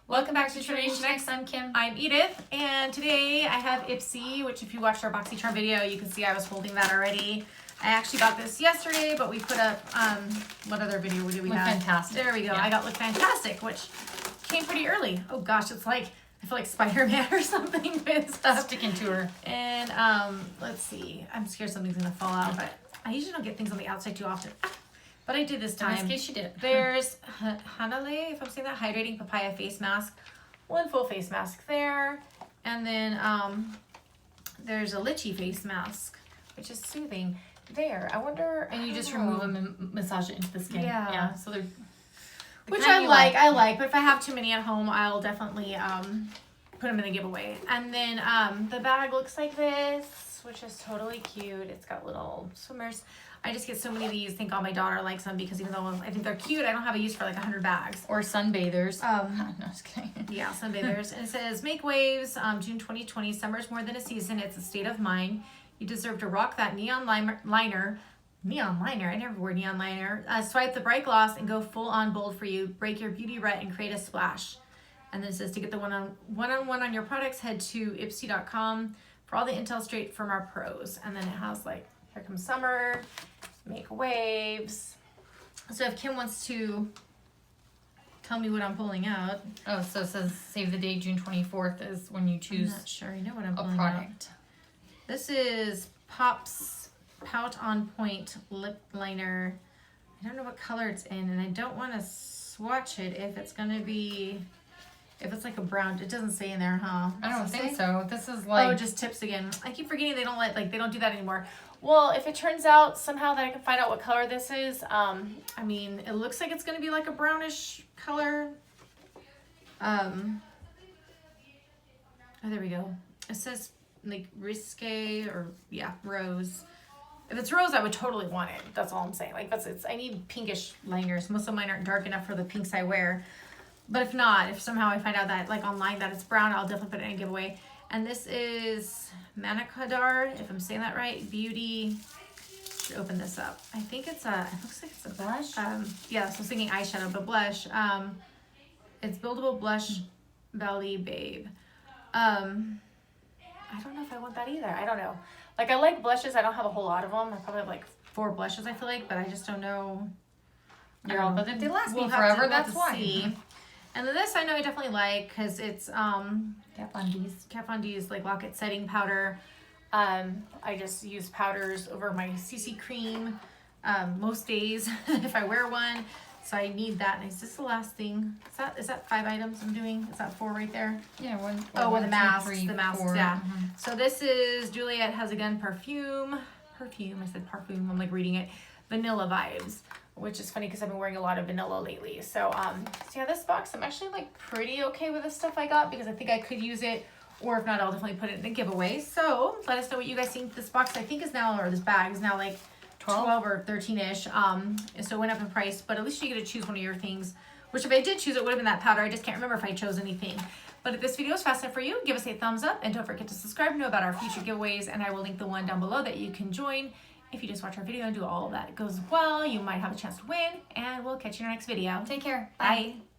Welcome back to Generation X. I'm Kim. I'm Edith, and today I have Ipsy, which if you watched our BoxyCharm video, you can see I was holding that already. I actually got this yesterday, but we put up, what other video did we have? Look Fantastic. There we go. Yeah. I got Look Fantastic, which came pretty early. Oh gosh, it's like, I feel like Spider-Man or something with stuff. Sticking to her. And let's see. I'm scared something's going to fall out, but I usually don't get things on the outside too often. But I did this time. In this case, you did. There's Hanale, if I'm saying that, hydrating papaya face mask. One full face mask there. And then there's a lychee face mask, which is soothing. There, I wonder. And you just remove them and massage it into the skin. Yeah. So they're Which I like. But if I have too many at home, I'll definitely put them in the giveaway. And then the bag looks like this, which is totally cute. It's got little swimmers. I just get so many of these. I think all my daughter likes them because even though I think they're cute, I don't have a use for like 100 bags. Or sunbathers. No, just kidding. Yeah, sunbathers. And it says, make waves, June 2020. Summer's more than a season. It's a state of mind. You deserve to rock that neon liner. Neon liner? I never wore neon liner. Swipe the bright gloss and go full on bold for you. Break your beauty rut and create a splash. And then it says to get the one-on-one on your products, head to ipsy.com for all the intel straight from our pros. And then it has like, here comes summer, make waves. So if Kim wants to tell me what I'm pulling out. Oh, so it says save the date, June 24th is when you choose I'm not sure. You know what I'm a pulling product. out. This is Pop's Pout On Point Lip Liner. I don't know what color it's in, and I don't want to swatch it if it's going to be, if it's like a brown. It doesn't say in there, huh? I don't Does it think say? so. This is like... Oh, just tips again. I keep forgetting they don't do that anymore. Well, if it turns out somehow that I can find out what color this is, I mean, it looks like it's going to be like a brownish color. Oh, there we go. It says like risque or rose. If it's rose, I would totally want it. That's all I'm saying. Like I need pinkish liners. Most of mine aren't dark enough for the pinks I wear. But if not, if somehow I find out that like online that it's brown, I'll definitely put it in a giveaway. And this is Manicadar, if I'm saying that right. Beauty. Should open this up. I think it looks like it's a blush. Yeah, so I was thinking eyeshadow, but blush. It's Buildable Blush Belly Babe. I don't know if I want that either. I don't know. Like, I like blushes. I don't have a whole lot of them. I probably have like 4 blushes, I feel like, but I just don't know. But if they last me We'll forever, have that's to why. see. And then this I know I definitely like because it's Kat Von D's like locket setting powder. I just use powders over my CC cream most days if I wear one. So I need that. And is this the last thing? Is that 5 items I'm doing? Is that 4 right there? Yeah, one. The masks. 3, The masks, 4. yeah. So this is Juliette Has a Gun perfume. I said parfum. I'm like reading it. Vanilla vibes, which is funny because I've been wearing a lot of vanilla lately. So yeah, this box, I'm actually like pretty okay with the stuff I got because I think I could use it. Or if not, I'll definitely put it in a giveaway. So let us know what you guys think. This box I think is now, or this bag is now like 12 or 13-ish. So it went up in price, but at least you get to choose one of your things. Which if I did choose, it would have been that powder. I just can't remember if I chose anything. But if this video is fast enough for you, give us a thumbs up. And don't forget to subscribe to know about our future giveaways. And I will link the one down below that you can join. If you just watch our video and do all of that goes well, you might have a chance to win. And we'll catch you in our next video. Take care. Bye. Bye.